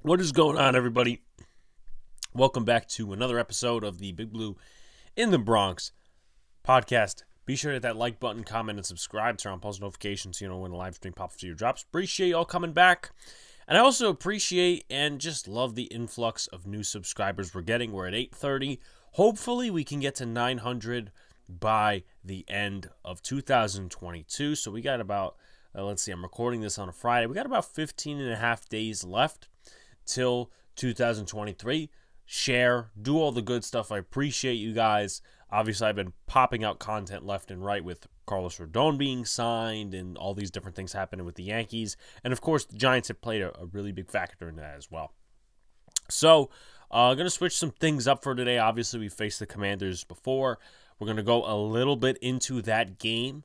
What is going on, everybody? Welcome back to another episode of the Big Blue in the Bronx podcast. Be sure to hit that like button, comment, and subscribe. Turn on post notifications so you know when the live stream pops to your drops. Appreciate y'all coming back. And I also appreciate and just love the influx of new subscribers we're getting. We're at 830. Hopefully, we can get to 900 by the end of 2022. So we got about, let's see, I'm recording this on a Friday. We got about 15 and a half days left till 2023. Share, do all the good stuff. I appreciate you guys. Obviously, I've been popping out content left and right with Carlos Rodon being signed and all these different things happening with the Yankees. And of course, the Giants have played a really big factor in that as well. So, I'm going to switch some things up for today. Obviously, we faced the Commanders before. We're going to go a little bit into that game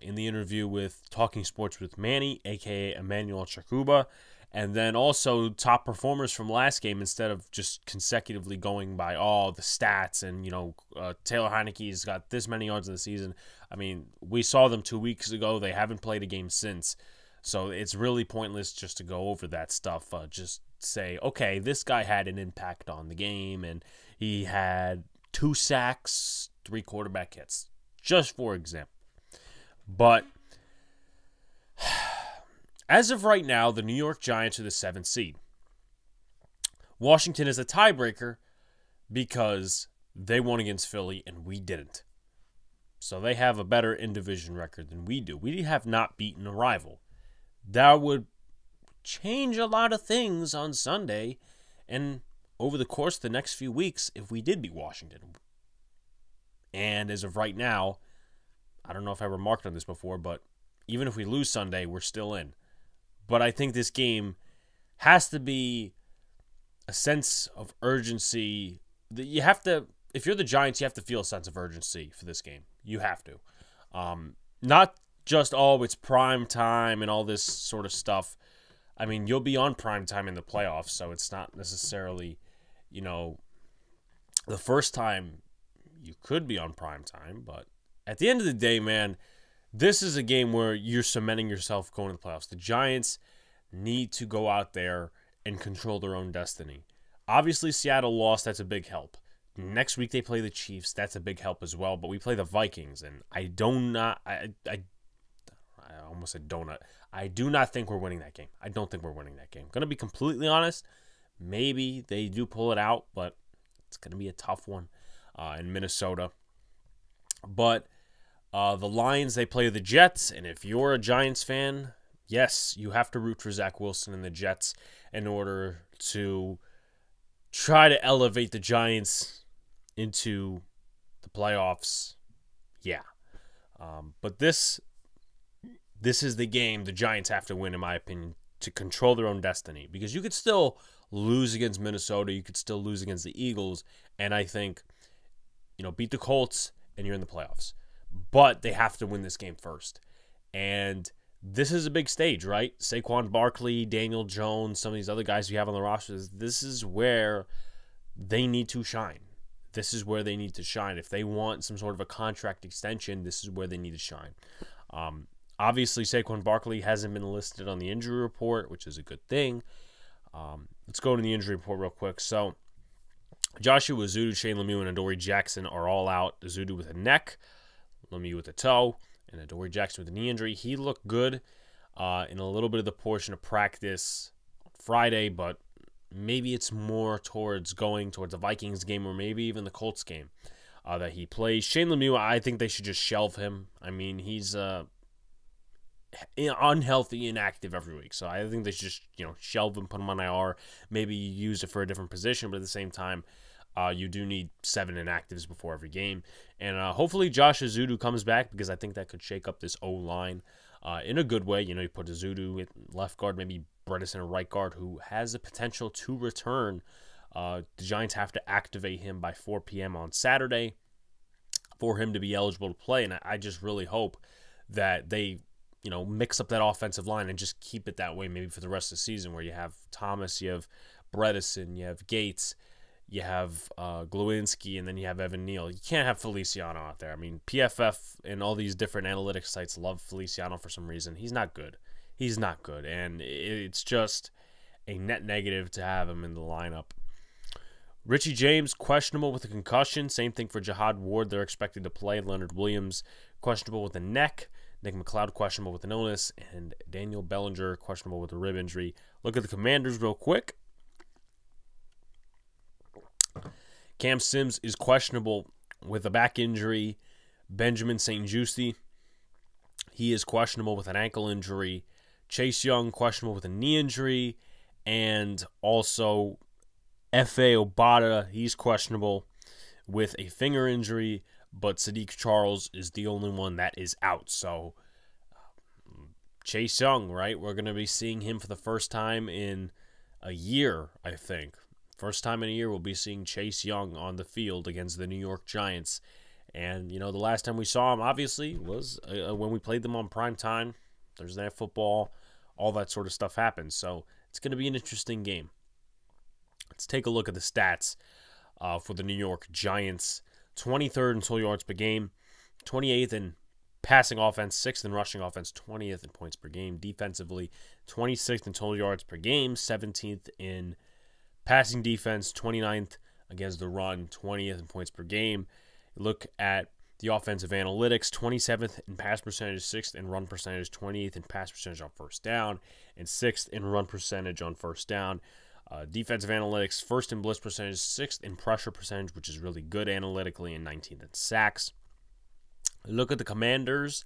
in the interview with Talking Sports with Manny, a.k.a. Emmanuel Chokuba. And then also top performers from last game instead of just consecutively going by all the stats and, Taylor Heineke's got this many yards in the season. I mean, we saw them 2 weeks ago. They haven't played a game since. So it's really pointless just to go over that stuff. Just say, okay, this guy had an impact on the game and he had 2 sacks, 3 quarterback hits, just for example. But as of right now, the New York Giants are the 7th seed. Washington is a tiebreaker because they won against Philly and we didn't. So they have a better in-division record than we do. We have not beaten a rival. That would change a lot of things on Sunday and over the course of the next few weeks if we did beat Washington. And as of right now, I don't know if I remarked on this before, but even if we lose Sunday, we're still in. But I think this game has to be a sense of urgency. You have to, if you're the Giants, you have to feel a sense of urgency for this game. You have to. Not just, it's prime time and all this sort of stuff. I mean, you'll be on prime time in the playoffs, so it's not necessarily, the first time you could be on prime time. But at the end of the day, man, this is a game where you're cementing yourself going to the playoffs. The Giants need to go out there and control their own destiny. Obviously, Seattle lost. That's a big help. Next week, they play the Chiefs. That's a big help as well. But we play the Vikings, and I almost said donut. I do not think we're winning that game. I don't think we're winning that game. Going to be completely honest. Maybe they do pull it out, but it's going to be a tough one in Minnesota. But the Lions, they play the Jets, and if you're a Giants fan, yes, you have to root for Zach Wilson and the Jets in order to try to elevate the Giants into the playoffs. Yeah. But this is the game the Giants have to win, in my opinion, to control their own destiny. Because you could still lose against Minnesota, you could still lose against the Eagles, and I think, beat the Colts, and you're in the playoffs. But they have to win this game first. And this is a big stage, right? Saquon Barkley, Daniel Jones, some of these other guys we have on the rosters, this is where they need to shine. This is where they need to shine. If they want some sort of a contract extension, this is where they need to shine. Obviously, Saquon Barkley hasn't been listed on the injury report, which is a good thing. Let's go to the injury report real quick. So, Joshua Ezeudu, Shane Lemieux, and Adoree Jackson are all out. Ezeudu with a neck, Lemieux with a toe, and Adoree Jackson with a knee injury. He looked good in a little bit of the portion of practice on Friday, but maybe it's more going towards the Vikings game or maybe even the Colts game that he plays. Shane Lemieux, I think they should just shelve him. I mean, he's unhealthy, inactive every week. So I think they should just, shelve him, put him on IR, maybe use it for a different position, but at the same time, you do need 7 inactives before every game. And hopefully Josh Ezeudu comes back because I think that could shake up this O-line in a good way. You put Ezeudu at left guard, maybe Bredesen at right guard, who has the potential to return. The Giants have to activate him by 4 p.m. on Saturday for him to be eligible to play. And I just really hope that they, mix up that offensive line and just keep it that way maybe for the rest of the season, where you have Thomas, you have Bredesen, you have Gates, you have Glowinski, and then you have Evan Neal. You can't have Feliciano out there. I mean, PFF and all these different analytics sites love Feliciano for some reason. He's not good. And it's just, a net negative to have him in the lineup. Richie James, questionable with a concussion. Same thing for Jihad Ward. They're expected to play. Leonard Williams, questionable with a neck. Nick McLeod, questionable with an illness. And Daniel Bellinger, questionable with a rib injury. Look at the Commanders real quick. Cam Sims is questionable with a back injury. Benjamin St-Juste, he is questionable with an ankle injury. Chase Young, questionable with a knee injury. And also F.A. Obata, he's questionable with a finger injury, but Sadiq Charles is the only one that is out. So Chase Young, right? We're going to be seeing him for the first time in a year, I think. First time in a year we'll be seeing Chase Young on the field against the New York Giants. And, the last time we saw him, obviously, was when we played them on Primetime, Thursday Night Football, all that sort of stuff happens. So it's going to be an interesting game. Let's take a look at the stats for the New York Giants. 23rd in total yards per game, 28th in passing offense, 6th in rushing offense, 20th in points per game. Defensively, 26th in total yards per game, 17th in passing defense, 29th against the run, 20th in points per game. Look at the offensive analytics, 27th in pass percentage, 6th in run percentage, 28th in pass percentage on first down, and 6th in run percentage on first down. Defensive analytics, 1st in blitz percentage, 6th in pressure percentage, which is really good analytically, and 19th in sacks. Look at the Commanders,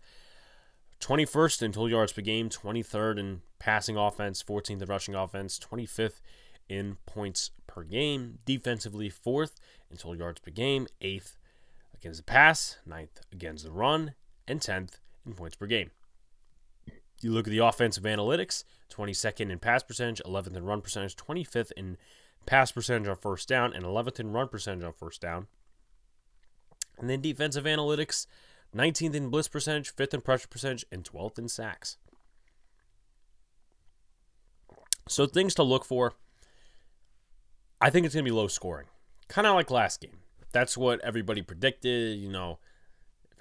21st in total yards per game, 23rd in passing offense, 14th in rushing offense, 25th in points per game. Defensively, 4th in total yards per game, 8th against the pass, 9th against the run, and 10th in points per game. You look at the offensive analytics, 22nd in pass percentage, 11th in run percentage, 25th in pass percentage on first down, and 11th in run percentage on first down. And then defensive analytics, 19th in blitz percentage, 5th in pressure percentage, and 12th in sacks. So things to look for. I think it's going to be low scoring. Kind of like last game. That's what everybody predicted. If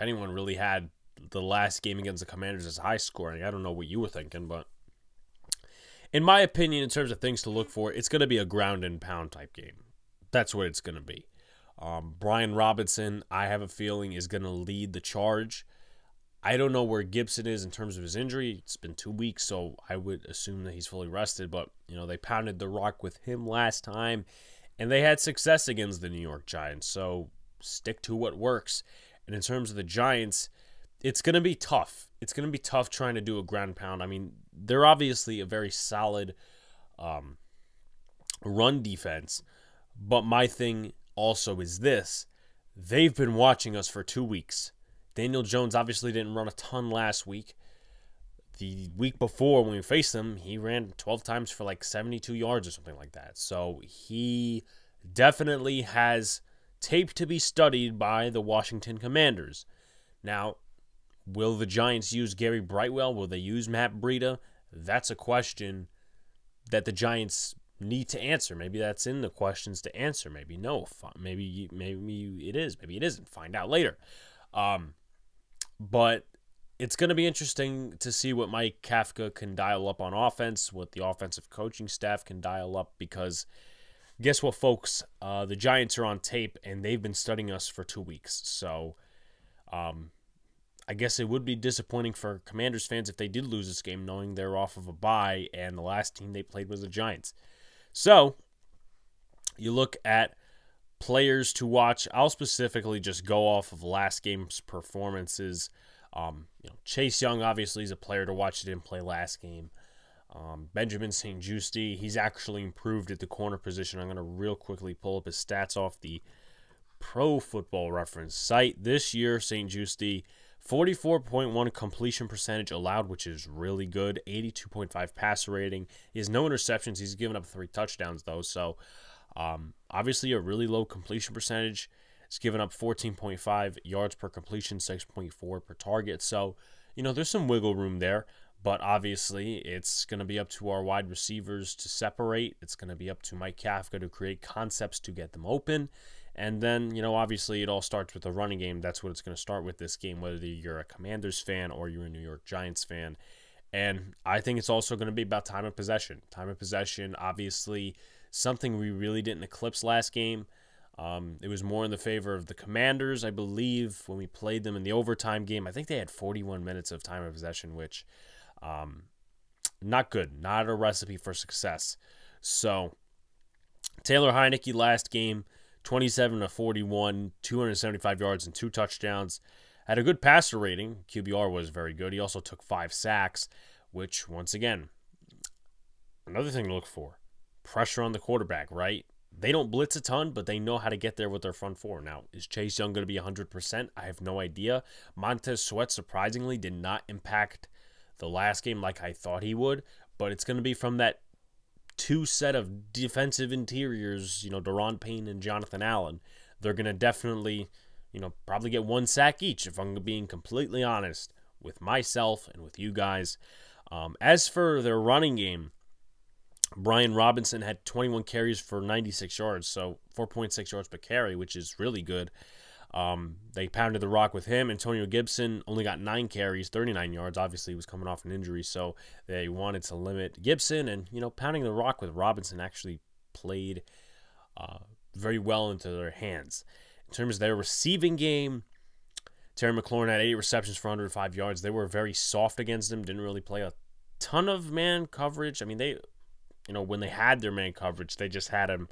anyone really had the last game against the Commanders as high scoring, I don't know what you were thinking, but in my opinion, in terms of things to look for, it's going to be a ground and pound type game. That's what it's going to be. Brian Robinson, I have a feeling, is going to lead the charge. I don't know where Gibson is in terms of his injury. It's been 2 weeks, so I would assume that he's fully rested. But, they pounded the rock with him last time, and they had success against the New York Giants. So stick to what works. And in terms of the Giants, it's going to be tough. It's going to be tough trying to do a ground pound. I mean, they're obviously a very solid run defense. But my thing also is this. They've been watching us for 2 weeks. Daniel Jones obviously didn't run a ton last week. The week before, when we faced him, he ran 12 times for like 72 yards or something like that. So he definitely has tape to be studied by the Washington Commanders. Now, will the Giants use Gary Brightwell? Will they use Matt Breida? That's a question that the Giants need to answer. Maybe that's in the questions to answer. Maybe no. Maybe it is. Maybe it isn't. Find out later. But it's going to be interesting to see what Mike Kafka can dial up on offense, what the offensive coaching staff can dial up, because guess what, folks? The Giants are on tape, and they've been studying us for 2 weeks. So I guess it would be disappointing for Commanders fans if they did lose this game, knowing they're off of a bye, and the last team they played was the Giants. So you look at players to watch. I'll specifically just go off of last game's performances. Chase Young obviously is a player to watch. He didn't play last game. Benjamin St-Juste, he's actually improved at the corner position. I'm going to real quickly pull up his stats off the Pro Football Reference site. This year, St-Juste, 44.1 completion percentage allowed, which is really good. 82.5 passer rating. He has no interceptions. He's given up 3 touchdowns, though. So, obviously a really low completion percentage. It's given up 14.5 yards per completion, 6.4 per target. So, there's some wiggle room there. But obviously, it's going to be up to our wide receivers to separate. It's going to be up to Mike Kafka to create concepts to get them open. And then, obviously, it all starts with the running game. That's what it's going to start with this game, whether you're a Commanders fan or you're a New York Giants fan. And I think it's also going to be about time of possession. Time of possession, obviously, something we really didn't eclipse last game. It was more in the favor of the Commanders, I believe, when we played them in the overtime game. I think they had 41 minutes of time of possession, which not good. Not a recipe for success. So, Taylor Heineke last game, 27-41, 275 yards and 2 touchdowns. Had a good passer rating. QBR was very good. He also took 5 sacks, which, once again, another thing to look for. Pressure on the quarterback, right? They don't blitz a ton, but they know how to get there with their front four. Now, is Chase Young going to be 100%? I have no idea. Montez Sweat, surprisingly, did not impact the last game like I thought he would, but it's going to be from that 2 set of defensive interiors, Daron Payne and Jonathan Allen. They're going to definitely, probably get 1 sack each, if I'm being completely honest with myself and with you guys. As for their running game, Brian Robinson had 21 carries for 96 yards, so 4.6 yards per carry, which is really good. They pounded the rock with him. Antonio Gibson only got 9 carries, 39 yards. Obviously, he was coming off an injury, so they wanted to limit Gibson. And, pounding the rock with Robinson actually played very well into their hands. In terms of their receiving game, Terry McLaurin had 8 receptions for 105 yards. They were very soft against him, didn't really play a ton of man coverage. I mean, they... when they had their man coverage, they just had him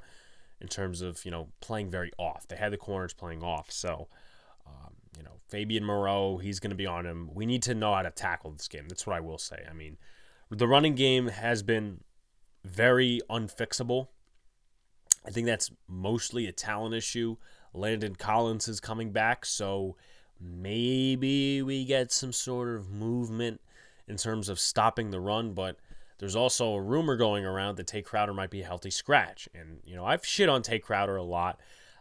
in terms of, playing very off. They had the corners playing off. So, Fabian Moreau, he's going to be on him. We need to know how to tackle this game. That's what I will say. I mean, the running game has been very unfixable. I think that's mostly a talent issue. Landon Collins is coming back, so maybe we get some sort of movement in terms of stopping the run, but there's also a rumor going around that Tay Crowder might be a healthy scratch. And, I've shit on Tay Crowder a lot.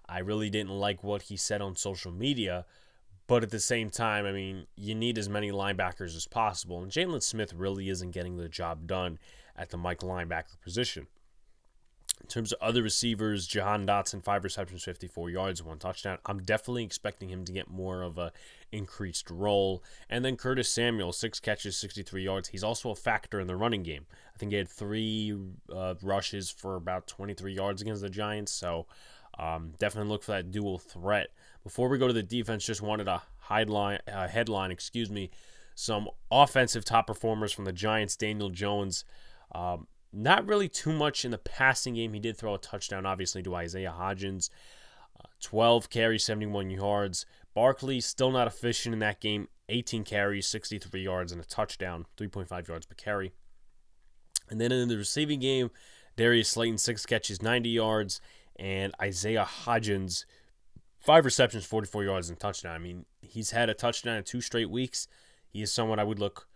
I really didn't like what he said on social media. But at the same time, I mean, you need as many linebackers as possible. And Jalen Smith really isn't getting the job done at the Mike linebacker position. In terms of other receivers, Jahan Dotson, 5 receptions, 54 yards, 1 touchdown. I'm definitely expecting him to get more of a increased role. And then Curtis Samuel, 6 catches, 63 yards. He's also a factor in the running game. I think he had 3 rushes for about 23 yards against the Giants. So definitely look for that dual threat. Before we go to the defense, just wanted a headline, some offensive top performers from the Giants. Daniel Jones, not really too much in the passing game. He did throw a touchdown, obviously, to Isaiah Hodgins. 12 carries, 71 yards. Barkley, still not efficient in that game. 18 carries, 63 yards, and a touchdown. 3.5 yards per carry. And then in the receiving game, Darius Slayton, 6 catches, 90 yards. And Isaiah Hodgins, 5 receptions, 44 yards, and a touchdown. I mean, he's had a touchdown in 2 straight weeks. He is someone I would look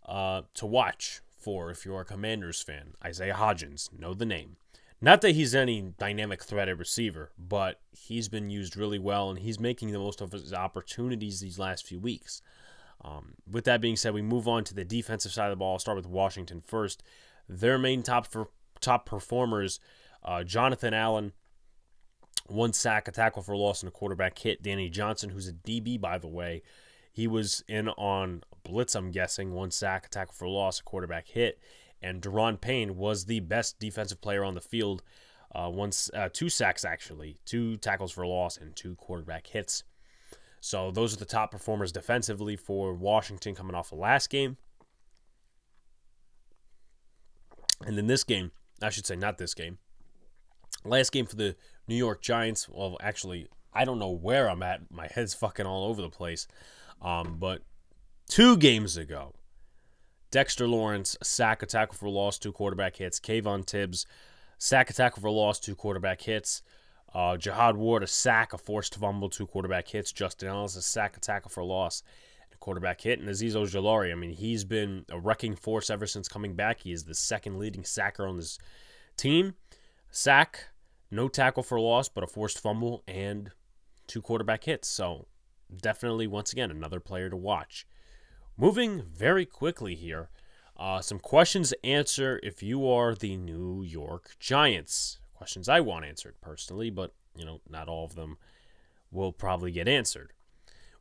to watch for if you're a Commanders fan. Isaiah Hodgins, know the name. Not that he's any dynamic threat at receiver, but he's been used really well, and he's making the most of his opportunities these last few weeks. With that being said, we move on to the defensive side of the ball. I'll start with Washington first. Their main top performers, Jonathan Allen, 1 sack, a tackle for loss, and a quarterback hit. Danny Johnson, who's a DB, by the way, he was in on blitz, I'm guessing. 1 sack, a tackle for loss, a quarterback hit. And Daron Payne was the best defensive player on the field. 2 sacks, actually. 2 tackles for loss and 2 quarterback hits. So those are the top performers defensively for Washington coming off the last game. And then this game, I should say not this game. Last game for the New York Giants. Well, actually, I don't know where I'm at. My head's fucking all over the place. But 2 games ago, Dexter Lawrence, a sack, a tackle for loss, 2 quarterback hits. Kayvon Tibbs, sack, a tackle for loss, 2 quarterback hits. Jihad Ward, a sack, a forced fumble, 2 quarterback hits. Justin Ellis, a sack, a tackle for loss, and a quarterback hit. And Azeez Ojulari, I mean, he's been a wrecking force ever since coming back. He is the 2nd leading sacker on this team. Sack, no tackle for loss, but a forced fumble and 2 quarterback hits. So definitely, once again, another player to watch. Moving very quickly here, some questions to answer if you are the New York Giants. Questions I want answered personally, but, not all of them will probably get answered.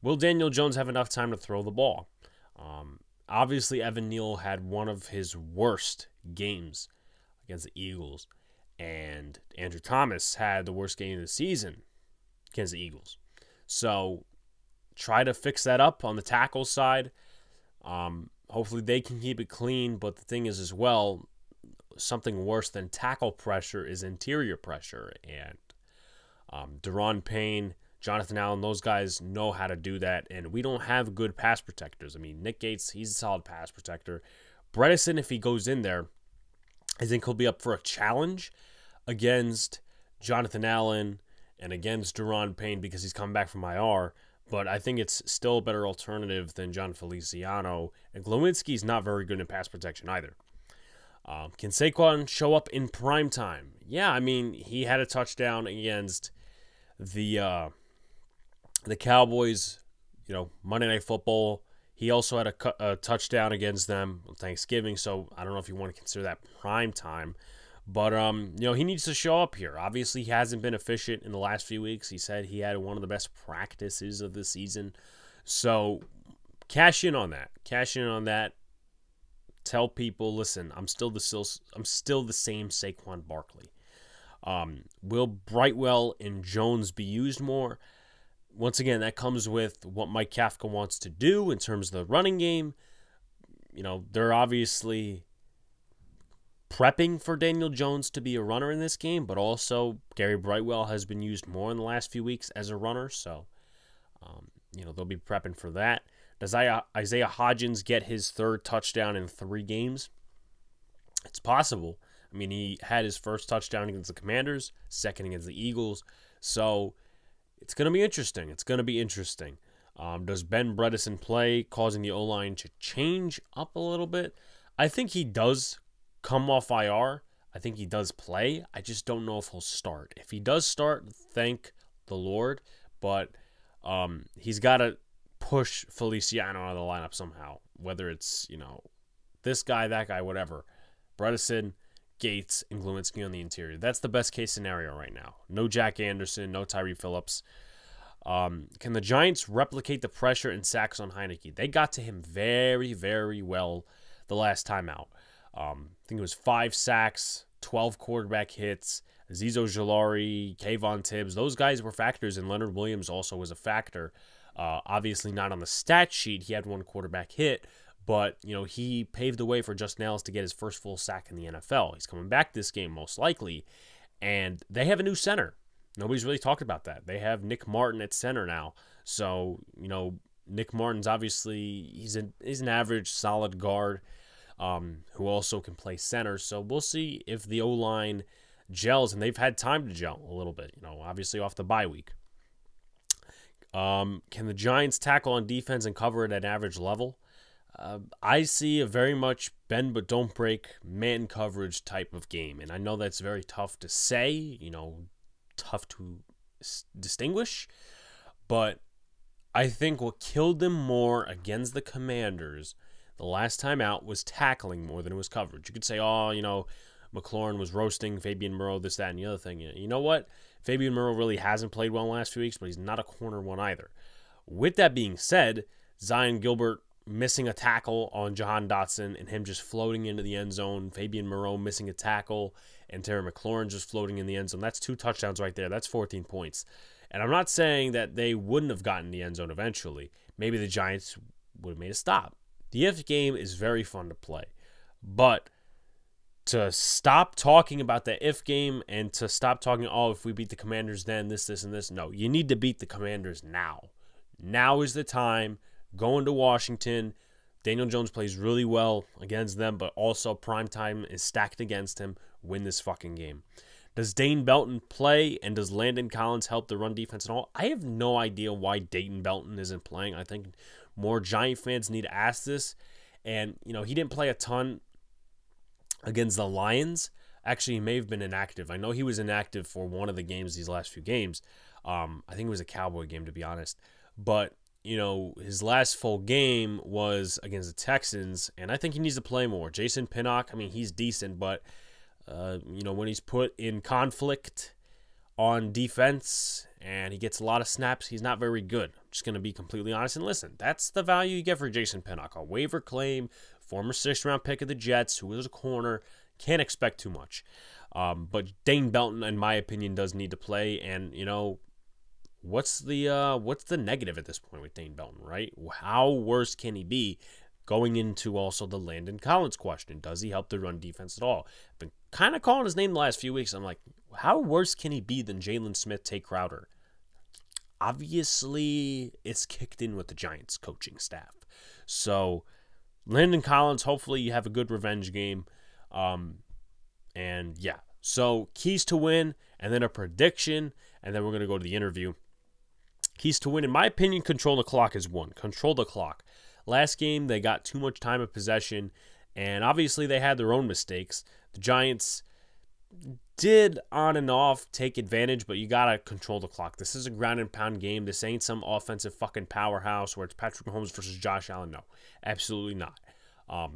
Will Daniel Jones have enough time to throw the ball? obviously, Evan Neal had one of his worst games against the Eagles. And Andrew Thomas had the worst game of the season against the Eagles. So try to fix that up on the tackle side. Hopefully they can keep it clean. But the thing is as well, something worse than tackle pressure is interior pressure. And Daron Payne, Jonathan Allen, those guys know how to do that. And we don't have good pass protectors. I mean, Nick Gates, he's a solid pass protector. Bredesen, if he goes in there, I think he'll be up for a challenge against Jonathan Allen and against Daron Payne because he's coming back from IR. But I think it's still a better alternative than John Feliciano. And Glowinski's not very good in pass protection either. Can Saquon show up in primetime? Yeah, I mean, he had a touchdown against the Cowboys, Monday Night Football. He also had a touchdown against them on Thanksgiving, so I don't know if you want to consider that primetime. But, he needs to show up here. Obviously, he hasn't been efficient in the last few weeks. He said he had one of the best practices of the season. So, cash in on that. Tell people, listen, I'm still the same Saquon Barkley. Will Brightwell and Jones be used more? Once again, that comes with what Mike Kafka wants to do in terms of the running game. They're obviously prepping for Daniel Jones to be a runner in this game, but also Gary Brightwell has been used more in the last few weeks as a runner, so they'll be prepping for that. Does Isaiah Hodgins get his third touchdown in 3 games? It's possible. I mean, he had his first touchdown against the Commanders, second against the Eagles, so it's going to be interesting. Does Ben Bredesen play, causing the O-line to change up a little bit? I think he does come off IR. I think he does play. I just don't know if he'll start. If he does start, thank the Lord. But he's got to push Feliciano out of the lineup somehow. Whether it's, this guy, that guy, whatever. Bredesen, Gates, and Glowinski on the interior. That's the best case scenario right now. No Jack Anderson, no Tyree Phillips. Can the Giants replicate the pressure and sacks on Heineke? They got to him very, very well the last time out. I think it was 5 sacks, 12 quarterback hits. Azeez Ojulari, Kayvon Tibbs, those guys were factors, and Leonard Williams also was a factor. Obviously not on the stat sheet. He had 1 quarterback hit, but he paved the way for Justin Ellis to get his first full sack in the NFL. He's coming back this game most likely, and they have a new center. Nobody's really talked about that. They have Nick Martin at center now. So, Nick Martin's obviously, he's an average, solid guard who also can play center. So we'll see if the O-line gels, and they've had time to gel a little bit, obviously off the bye week. Can the Giants tackle on defense and cover it at average level? I see a very much bend but don't break man coverage type of game. And I know that's very tough to say, tough to distinguish. But I think what killed them more against the Commanders the last time out was tackling more than it was coverage. You could say, McLaurin was roasting Fabian Moreau, this, that, and the other thing. You know what? Fabian Moreau really hasn't played well in the last few weeks, but he's not a corner one either. With that being said, Zion Gilbert missing a tackle on Jahan Dotson and him just floating into the end zone. Fabian Moreau missing a tackle and Terry McLaurin just floating in the end zone. That's 2 touchdowns right there. That's 14 points. And I'm not saying that they wouldn't have gotten the end zone eventually. Maybe the Giants would have made a stop. The if game is very fun to play. But to stop talking about the if game and to stop talking, if we beat the Commanders then, this, and this. No, you need to beat the Commanders now. Now is the time. Going to Washington. Daniel Jones plays really well against them, but also primetime is stacked against him. Win this fucking game. Does Dane Belton play, and does Landon Collins help the run defense at all? I have no idea why Dayton Belton isn't playing. I think more Giant fans need to ask this. And, he didn't play a ton against the Lions. Actually, he may have been inactive. I know he was inactive for one of the games, these last few games. I think it was a Cowboy game, to be honest. But, his last full game was against the Texans, and I think he needs to play more. Jason Pinnock, he's decent, but, when he's put in conflict on defense and he gets a lot of snaps, he's not very good. Just going to be completely honest. And listen, that's the value you get for Jason Pinnock. A waiver claim, former 6th-round pick of the Jets, who was a corner. Can't expect too much. But Dane Belton, in my opinion, does need to play. And, you know, what's the negative at this point with Dane Belton, right? How worse can he be? Going into also the Landon Collins question. Does he help the run defense at all? I've been kind of calling his name the last few weeks. I'm like, how worse can he be than Jalen Smith, Tay Crowder? Obviously, it's kicked in with the Giants coaching staff. So, Landon Collins, hopefully you have a good revenge game. And yeah, so keys to win, and then a prediction, and then we're going to go to the interview. Keys to win, in my opinion, control the clock is one. Control the clock. Last game, they got too much time of possession, and obviously they had their own mistakes. The Giants did on and off take advantage, but you got to control the clock. This is a ground and pound game. This ain't some offensive fucking powerhouse where it's Patrick Mahomes versus Josh Allen. No, absolutely not.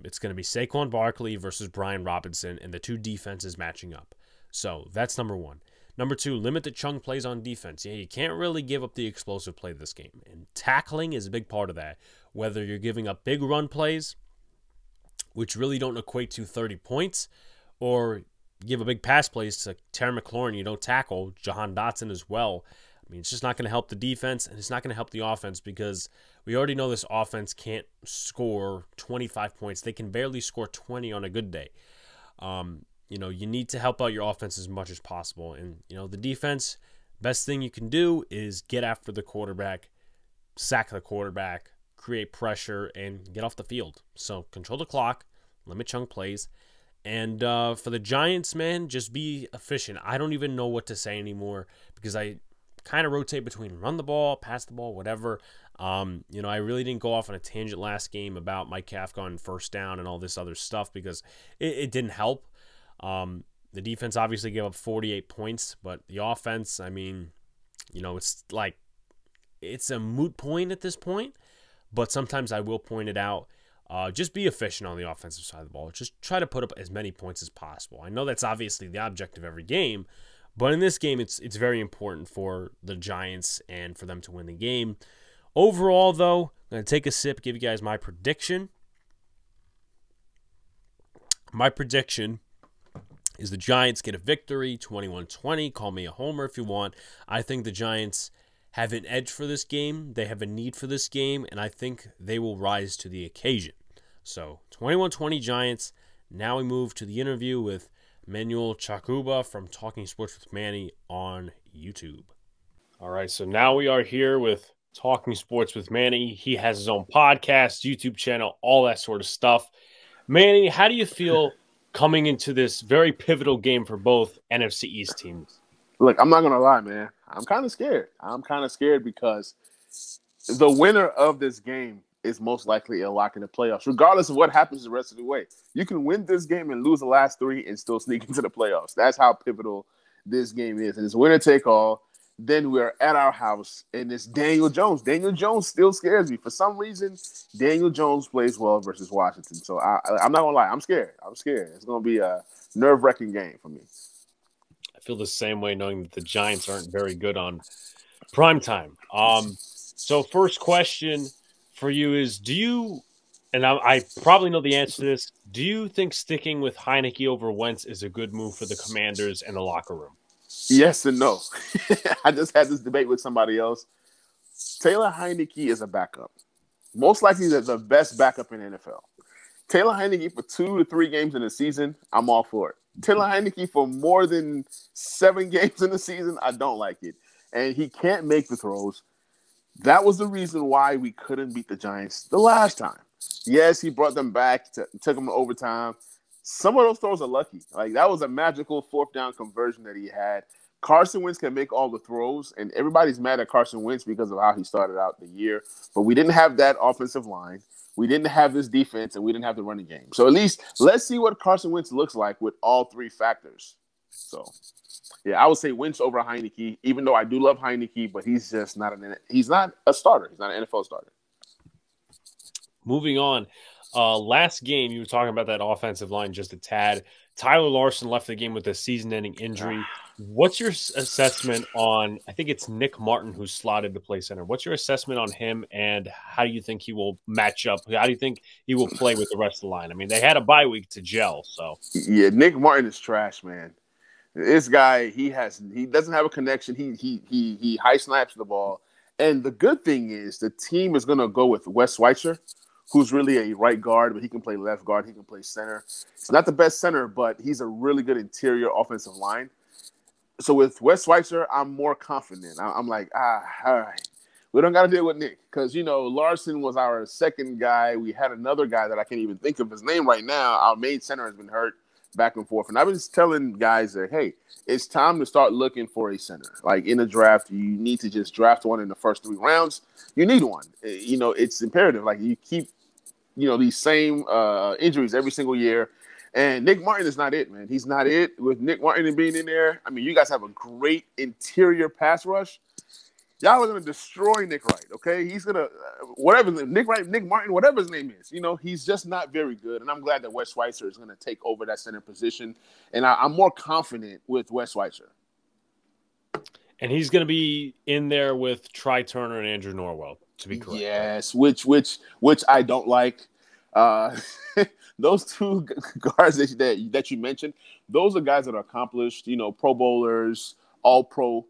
It's going to be Saquon Barkley versus Brian Robinson, and the two defenses matching up. So that's number one. Number two, limit the chunk plays on defense. Yeah, you can't really give up the explosive play this game. And tackling is a big part of that. Whether you're giving up big run plays, which really don't equate to 30 points, or give a big pass plays to Terry McLaurin, you don't tackle Jahan Dotson as well. I mean, it's just not going to help the defense, and it's not going to help the offense because we already know this offense can't score 25 points. They can barely score 20 on a good day. You know, you need to help out your offense as much as possible. And, you know, the defense, best thing you can do is get after the quarterback, sack the quarterback, create pressure, and get off the field. So control the clock, limit chunk plays. And for the Giants, man, just be efficient. I don't even know what to say anymore because I kind of rotate between run the ball, pass the ball, whatever. You know, I really didn't go off on a tangent last game about Mike Kafka on first down and all this other stuff because it didn't help. The defense obviously gave up 48 points, but the offense, I mean, you know, it's like it's a moot point at this point, but sometimes I will point it out. Just be efficient on the offensive side of the ball. Just try to put up as many points as possible. I know that's obviously the object of every game, but in this game, it's very important for the Giants and for them to win the game. Overall, though, I'm going to take a sip, give you guys my prediction. My prediction is the Giants get a victory, 21-20. Call me a homer if you want. I think the Giants have an edge for this game. They have a need for this game, and I think they will rise to the occasion. So, 21-20 Giants. Now we move to the interview with Emmanuel Chokuba from Talking Sports with Manny on YouTube. All right, so now we are here with Talking Sports with Manny. He has his own podcast, YouTube channel, all that sort of stuff. Manny, how do you feel coming into this very pivotal game for both NFC East teams? Look, I'm not going to lie, man. I'm kind of scared. I'm kind of scared because the winner of this game is most likely a lock in the playoffs, regardless of what happens the rest of the way. You can win this game and lose the last three and still sneak into the playoffs. That's how pivotal this game is. And it's winner take all. Then we're at our house, and it's Daniel Jones. Daniel Jones still scares me. For some reason, Daniel Jones plays well versus Washington. So I'm not going to lie. I'm scared. It's going to be a nerve-wracking game for me. I feel the same way knowing that the Giants aren't very good on primetime. So first question for you is, do you, and I probably know the answer to this, do you think sticking with Heineke over Wentz is a good move for the Commanders and the locker room? Yes and no. I just had this debate with somebody else. Taylor Heineke is a backup. Most likely the best backup in the NFL. Taylor Heineke for 2 to 3 games in the season, I'm all for it. Taylor Heineke for more than 7 games in the season, I don't like it. And he can't make the throws. That was the reason why we couldn't beat the Giants the last time. Yes, he brought them back, took them to overtime. Some of those throws are lucky. Like, that was a magical 4th down conversion that he had. Carson Wentz can make all the throws, and everybody's mad at Carson Wentz because of how he started out the year. But we didn't have that offensive line. We didn't have this defense, and we didn't have the running game. So at least let's see what Carson Wentz looks like with all 3 factors. So, yeah, I would say Wentz over Heineke, even though I do love Heineke, but he's just not he's not a starter. He's not an NFL starter. Moving on. Last game, you were talking about that offensive line just a tad. Tyler Larson left the game with a season-ending injury. What's your assessment on, I think it's Nick Martin who's slotted to play center. What's your assessment on him, and how do you think he will match up? How do you think he will play with the rest of the line? I mean, they had a bye week to gel, so. Yeah, Nick Martin is trash, man. This guy, he doesn't have a connection. He high snaps the ball. And the good thing is the team is gonna go with Wes Schweitzer, who's really a right guard, but he can play left guard, he can play center. He's not the best center, but he's a really good interior offensive line. So with Wes Schweitzer, I'm more confident. I'm like, all right. We don't got to deal with Nick because, Larson was our second guy. We had another guy that I can't even think of his name right now. Our main center has been hurt back and forth. And I've been telling guys that, hey, it's time to start looking for a center. Like in the draft, you need to just draft one in the first 3 rounds. You need one. It's imperative. Like you keep, these same injuries every single year. And Nick Martin is not it, man. He's not it. With Nick Martin being in there, I mean, you guys have a great interior pass rush. Y'all are going to destroy Nick Wright, okay? He's going to, whatever, Nick Martin, whatever his name is, he's just not very good. And I'm glad that Wes Schweitzer is going to take over that center position. And I'm more confident with Wes Schweitzer. And he's going to be in there with Try Turner and Andrew Norwell, to be correct. Yes, which I don't like. Those 2 guards that you mentioned, those are guys that are accomplished, Pro Bowlers, All-Pro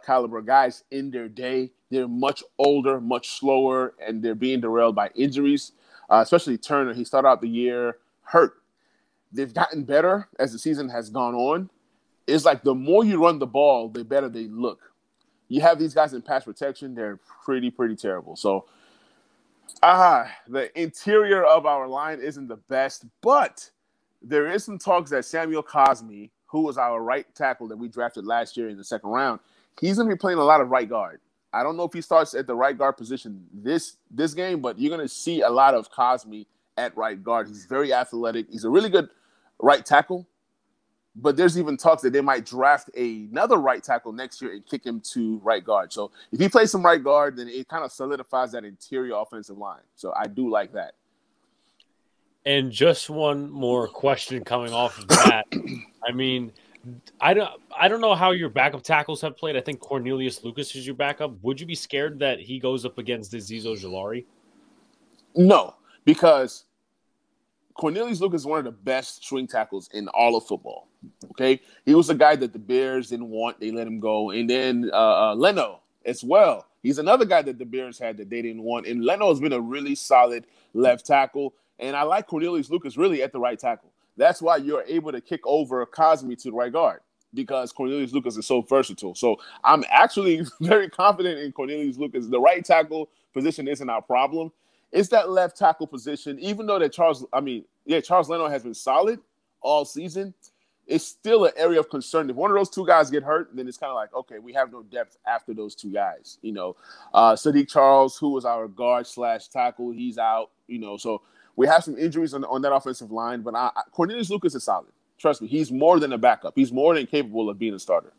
caliber guys in their day. They're much older, much slower, and they're being derailed by injuries, especially Turner. He started out the year hurt. They've gotten better as the season has gone on. It's like the more you run the ball, the better they look. You have these guys in pass protection, they're pretty terrible. So the interior of our line isn't the best, but there is some talks that Samuel Cosme, who was our right tackle that we drafted last year in the second round, he's going to be playing a lot of right guard. I don't know if he starts at the right guard position this game, but you're going to see a lot of Cosme at right guard. He's very athletic. He's a really good right tackle, but there's even talks that they might draft another right tackle next year and kick him to right guard. So if he plays some right guard, then it kind of solidifies that interior offensive line. So I do like that. And just one more question coming off of that. I mean, I don't know how your backup tackles have played. I think Cornelius Lucas is your backup. Would you be scared that he goes up against Azeez Ojulari? No, because Cornelius Lucas is one of the best swing tackles in all of football. Okay, he was the guy that the Bears didn't want; they let him go. And then Leno as well. He's another guy that the Bears had that they didn't want. And Leno has been a really solid left tackle. And I like Cornelius Lucas really at the right tackle. That's why you're able to kick over Cosme to the right guard, because Cornelius Lucas is so versatile. So I'm actually very confident in Cornelius Lucas. The right tackle position isn't our problem. It's that left tackle position. Even though that Charles Leno has been solid all season, it's still an area of concern. If one of those 2 guys get hurt, then it's kind of like, okay, we have no depth after those 2 guys. Sadiq Charles, who was our guard / tackle, he's out. So we have some injuries on that offensive line, but Cornelius Lucas is solid. Trust me, he's more than a backup. He's more than capable of being a starter.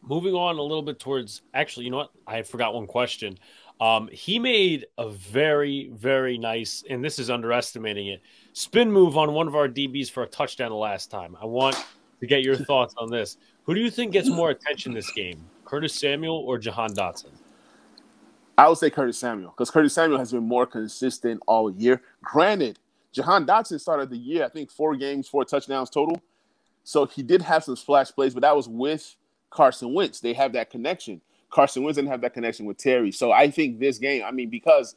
Moving on a little bit towards – actually, you know what? I forgot one question. He made a very, very nice – and this is underestimating it – spin move on one of our DBs for a touchdown the last time. I want to get your thoughts on this. Who do you think gets more attention this game, Curtis Samuel or Jahan Dotson? I would say Curtis Samuel, because Curtis Samuel has been more consistent all year. Granted, Jahan Dotson started the year, I think 4 games, 4 touchdowns total. So he did have some splash plays, but that was with Carson Wentz. They have that connection. Carson Wentz didn't have that connection with Terry. So I think this game, because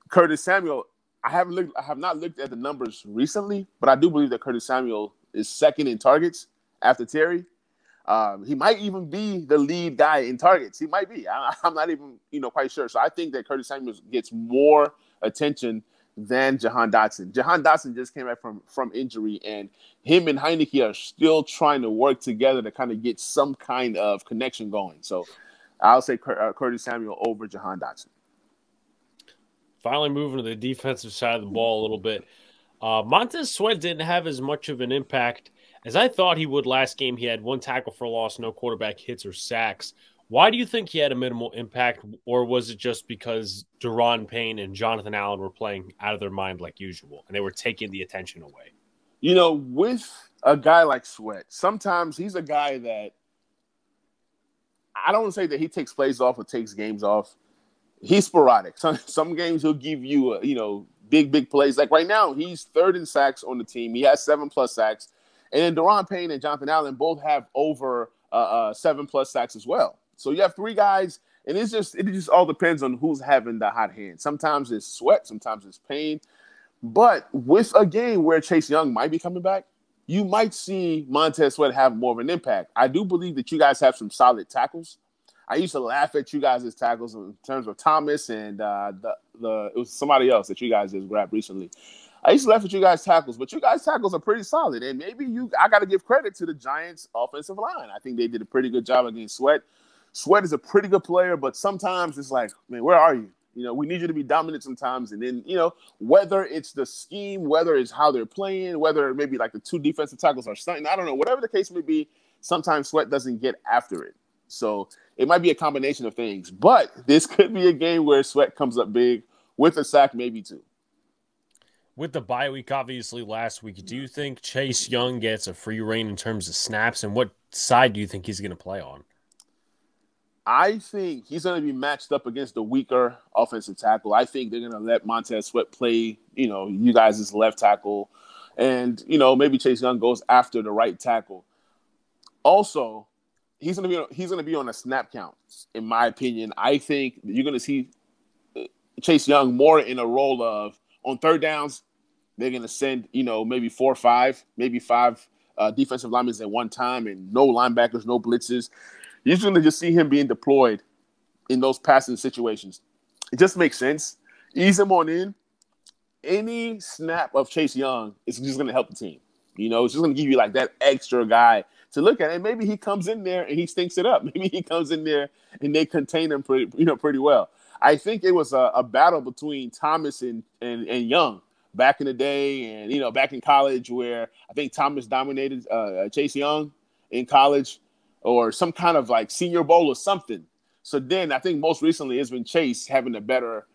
Curtis Samuel, I have not looked at the numbers recently, but I do believe that Curtis Samuel is second in targets after Terry. He might even be the lead guy in targets. He might be. I'm not even, quite sure. So I think that Curtis Samuel gets more attention than Jahan Dotson. Jahan Dotson just came back from injury, and him and Heineke are still trying to work together to kind of get some kind of connection going. So I'll say Curtis Samuel over Jahan Dotson. Finally moving to the defensive side of the ball a little bit. Montez Sweat didn't have as much of an impact as I thought he would last game. He had 1 tackle for loss, no quarterback hits or sacks. Why do you think he had a minimal impact, or was it just because Daron Payne and Jonathan Allen were playing out of their mind like usual, and they were taking the attention away? With a guy like Sweat, sometimes he's a guy that I don't want to say that he takes plays off or takes games off. He's sporadic. Some games he'll give you, big plays. Like right now, he's third in sacks on the team. He has 7+ sacks. And then Deron Payne and Jonathan Allen both have over 7+ sacks as well. So you have three guys, and it just all depends on who's having the hot hand. Sometimes it's Sweat, sometimes it's Payne. But with a game where Chase Young might be coming back, you might see Montez Sweat have more of an impact. I do believe that you guys have some solid tackles. I used to laugh at you guys' tackles in terms of Thomas and it was somebody else that you guys just grabbed recently. I used to laugh at you guys' tackles, but you guys' tackles are pretty solid. And maybe I got to give credit to the Giants' offensive line. I think they did a pretty good job against Sweat. Sweat is a pretty good player, but sometimes it's like, man, where are you? We need you to be dominant sometimes. And then, whether it's the scheme, whether it's how they're playing, whether maybe like the two defensive tackles are stunting, I don't know. Whatever the case may be, sometimes Sweat doesn't get after it. So it might be a combination of things. But this could be a game where Sweat comes up big with a sack, maybe two. With the bye week, obviously, last week, do you think Chase Young gets a free reign in terms of snaps? And what side do you think he's going to play on? I think he's going to be matched up against the weaker offensive tackle. I think they're going to let Montez Sweat play, you guys as left tackle. And, maybe Chase Young goes after the right tackle. Also, he's going to be on a snap count, in my opinion. I think you're going to see Chase Young more in a role of on third downs, they're going to send, maybe 4 or 5, maybe 5 defensive linemen at one time and no linebackers, no blitzes. You're going to just see him being deployed in those passing situations. It just makes sense. Ease him on in. Any snap of Chase Young is just going to help the team. It's just going to give you like that extra guy to look at. And maybe he comes in there and he stinks it up. Maybe he comes in there and they contain him pretty well. I think it was a battle between Thomas and Young back in the day and, back in college where I think Thomas dominated Chase Young in college. Or some kind of like Senior Bowl or something. So then I think most recently it's been Chase having the better,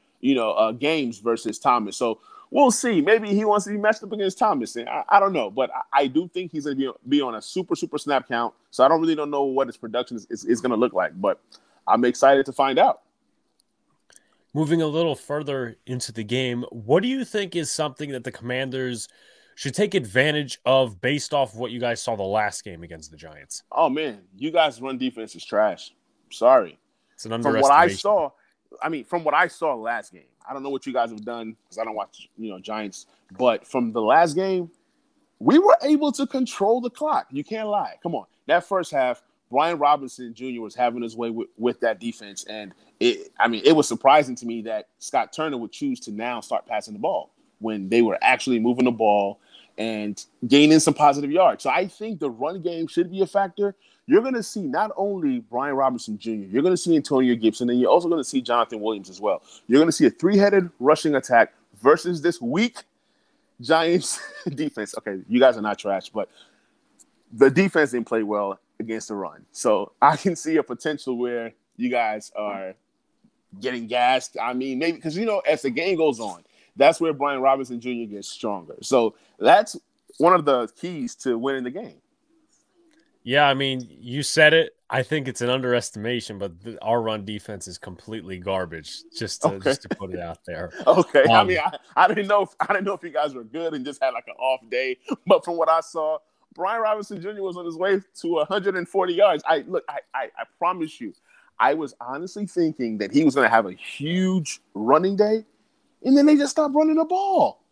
games versus Thomas. So we'll see. Maybe he wants to be matched up against Thomas. And I don't know. But I do think he's going to be on a super snap count. So I don't know what his production is going to look like. But I'm excited to find out. Moving a little further into the game, what do you think is something that the Commanders should take advantage of based off what you guys saw the last game against the Giants? Oh, man, you guys' run defense is trash. Sorry. It's an underestimation. From what I saw last game, I don't know what you guys have done because I don't watch, Giants. But from the last game, we were able to control the clock. You can't lie. Come on. That first half, Brian Robinson Jr. was having his way with that defense. And it was surprising to me that Scott Turner would choose to now start passing the ball when they were actually moving the ball and gaining some positive yards. So I think the run game should be a factor. You're going to see not only Brian Robinson Jr., you're going to see Antonio Gibson, and you're also going to see Jonathan Williams as well. You're going to see a 3-headed rushing attack versus this weak Giants defense. Okay, you guys are not trash, but the defense didn't play well against the run. So I can see a potential where you guys are getting gassed. Maybe because, as the game goes on, that's where Brian Robinson Jr. gets stronger. So that's one of the keys to winning the game. Yeah, you said it. I think it's an underestimation, but our run defense is completely garbage. Just to put it out there. Okay. I didn't know if you guys were good and just had like an off day, but from what I saw, Brian Robinson Jr. was on his way to 140 yards. I promise you, I was honestly thinking that he was going to have a huge running day. And then they just stopped running the ball.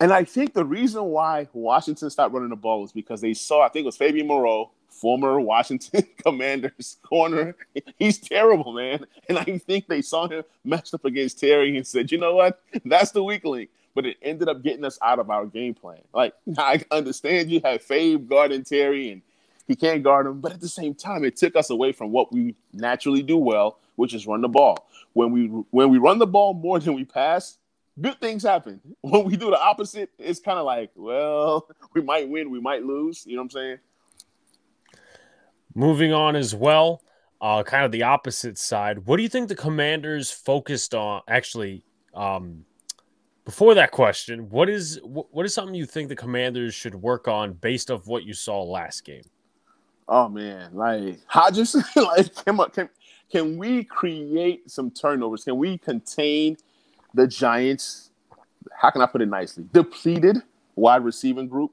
And I think the reason why Washington stopped running the ball was because they saw, I think it was Fabian Moreau, former Washington Commanders corner. He's terrible, man. And I think they saw him matched up against Terry and said, you know what? That's the weak link. But it ended up getting us out of our game plan. Like, I understand you have Fabe guarding Terry and he can't guard him. But at the same time, it took us away from what we naturally do well, which is run the ball. When we run the ball more than we pass, good things happen. When we do the opposite, it's kind of like, well, we might win, we might lose. You know what I'm saying? Moving on as well, kind of the opposite side. What do you think the Commanders focused on, actually Before that question, what is something you think the Commanders should work on based off what you saw last game? Oh man, like Hodges, like can we create some turnovers? Can we contain the Giants? How can I put it nicely? Depleted wide receiving group,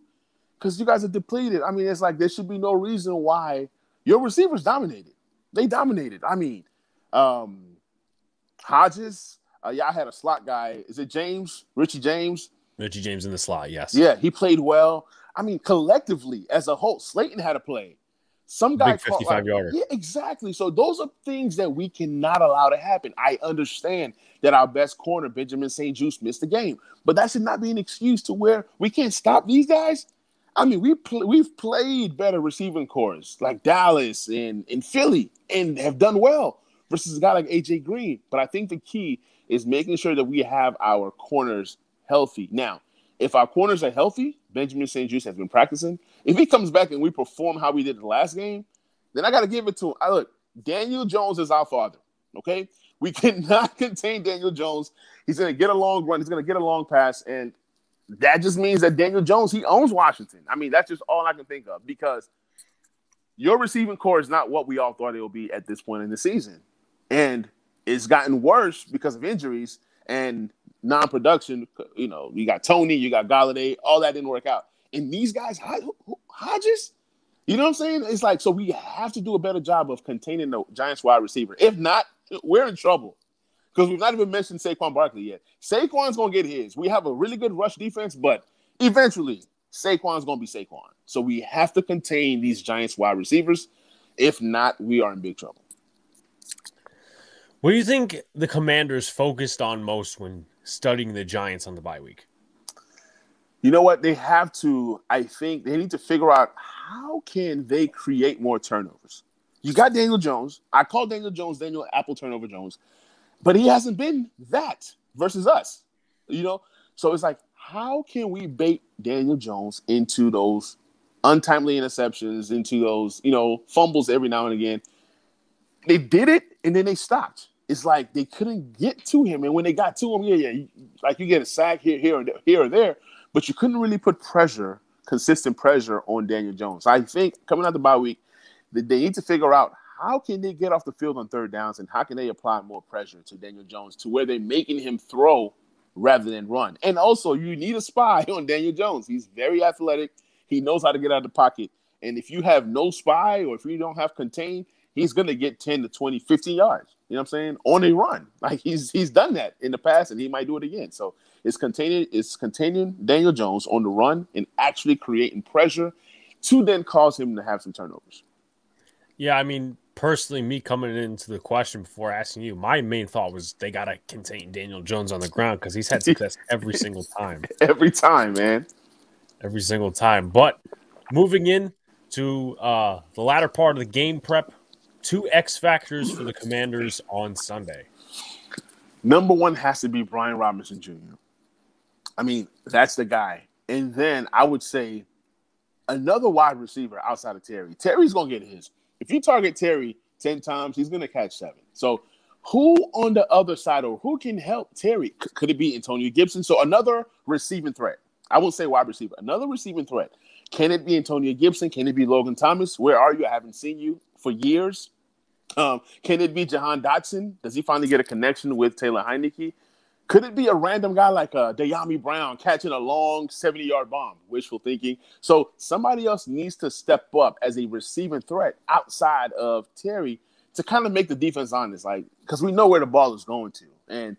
because you guys are depleted. I mean, it's like there should be no reason why your receivers dominated. They dominated. I mean, Hodges. Yeah, I had a slot guy. Is it James? Richie James? Richie James in the slot, yes. Yeah, he played well. I mean, collectively, as a whole, Slayton had a play. Some guy Big 55-yarder. Yeah, exactly. So those are things that we cannot allow to happen. I understand that our best corner, Benjamin St-Juste, missed the game, but that should not be an excuse to where we can't stop these guys. I mean, we've played better receiving cores like Dallas and Philly and have done well versus a guy like AJ Green. But I think the key is making sure that we have our corners healthy. Now, if our corners are healthy, Benjamin St-Juste has been practicing. If he comes back and we perform how we did the last game, then I got to give it to him. Look, Daniel Jones is our father, okay? We cannot contain Daniel Jones. He's going to get a long run. He's going to get a long pass, and that just means that Daniel Jones, he owns Washington. I mean, that's just all I can think of because your receiving core is not what we all thought it would be at this point in the season. And it's gotten worse because of injuries and non-production. You know, you got Tony, you got Galladay, all that didn't work out. And these guys, Hodges, you know what I'm saying? It's like, so we have to do a better job of containing the Giants wide receiver. If not, we're in trouble because we've not even mentioned Saquon Barkley yet. Saquon's going to get his. We have a really good rush defense, but eventually Saquon's going to be Saquon. So we have to contain these Giants wide receivers. If not, we are in big trouble. What do you think the Commanders focused on most when studying the Giants on the bye week? You know what? They have to, I think they need to figure out how can they create more turnovers. You got Daniel Jones. I call Daniel Jones Daniel Apple Turnover Jones, but he hasn't been that versus us, you know? So it's like, how can we bait Daniel Jones into those untimely interceptions, into those, you know, fumbles every now and again? They did it, and then they stopped. It's like they couldn't get to him, and when they got to him, like you get a sack here or there, but you couldn't really put pressure, consistent pressure on Daniel Jones. I think coming out the bye week, that they need to figure out how can they get off the field on third downs and how can they apply more pressure to Daniel Jones to where they're making him throw rather than run. And also, you need a spy on Daniel Jones. He's very athletic. He knows how to get out of the pocket. And if you have no spy or if you don't have contain, he's going to get 10 to 20, 15 yards, you know what I'm saying, on a run. Like he's done that in the past, and he might do it again. So it's containing Daniel Jones on the run and actually creating pressure to then cause him to have some turnovers. Yeah, I mean, personally, me coming into the question before asking you, my main thought was they got to contain Daniel Jones on the ground because he's had success every single time. Every time, man. Every single time. But moving in to the latter part of the game prep, 2 X factors for the Commanders on Sunday. Number one has to be Brian Robinson Jr. I mean, that's the guy. And then I would say another wide receiver outside of Terry. Terry's going to get his. If you target Terry 10 times, he's going to catch 7. So who on the other side or who can help Terry? Could it be Antonio Gibson? So another receiving threat. I won't say wide receiver. Another receiving threat. Can it be Antonio Gibson? Can it be Logan Thomas? Where are you? I haven't seen you for years. Can it be Jahan Dotson? Does he finally get a connection with Taylor Heinicke? Could it be a random guy like Dayami Brown catching a long 70-yard bomb? Wishful thinking. So somebody else needs to step up as a receiving threat outside of Terry to kind of make the defense honest, like because we know where the ball is going to. And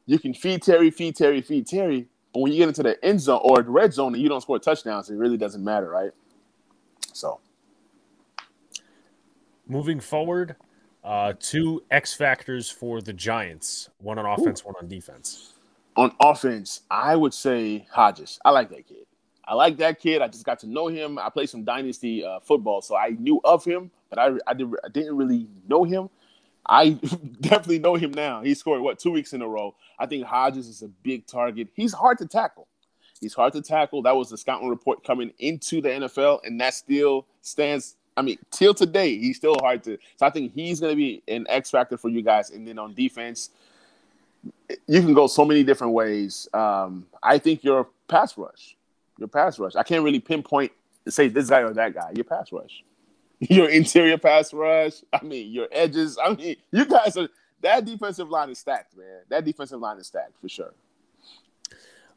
you can feed Terry. But when you get into the end zone or the red zone and you don't score touchdowns, it really doesn't matter, right? So. Moving forward, 2 X factors for the Giants. One on offense, one on defense. On offense, I would say Hodges. I like that kid. I just got to know him. I played some dynasty football, so I knew of him, but I didn't really know him. I definitely know him now. He scored, 2 weeks in a row. I think Hodges is a big target. He's hard to tackle. That was the scouting report coming into the NFL, and that still stands. I mean, till today, he's still hard to. So I think he's going to be an X factor for you guys. And then on defense, you can go so many different ways. I think your pass rush. I can't really pinpoint and say this guy or that guy. Your pass rush. Your interior pass rush. I mean, your edges. I mean, you guys are – that defensive line is stacked, man. That defensive line is stacked for sure.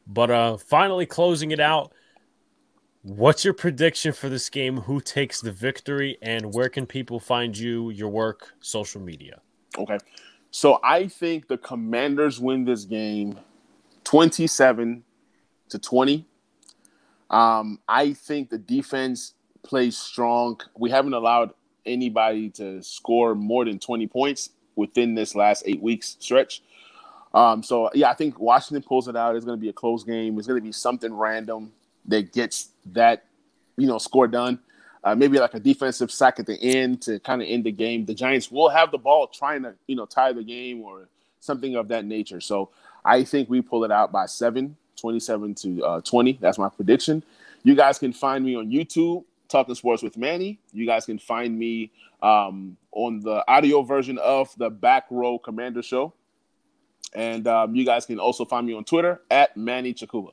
But finally closing it out, what's your prediction for this game? Who takes the victory, and where can people find you, your work, social media? Okay. So I think the Commanders win this game 27-20. I think the defense plays strong. We haven't allowed anybody to score more than 20 points within this last 8 weeks stretch. So, yeah, I think Washington pulls it out. It's going to be a close game. It's going to be something random that gets that, score done. Maybe like a defensive sack at the end to kind of end the game. The Giants will have the ball trying to, tie the game or something of that nature. So I think we pull it out by 27-20. That's my prediction. You guys can find me on YouTube, Talking Sports with Manny. You guys can find me on the audio version of the Back Row Commander Show. And you guys can also find me on Twitter at Manny Chokuba.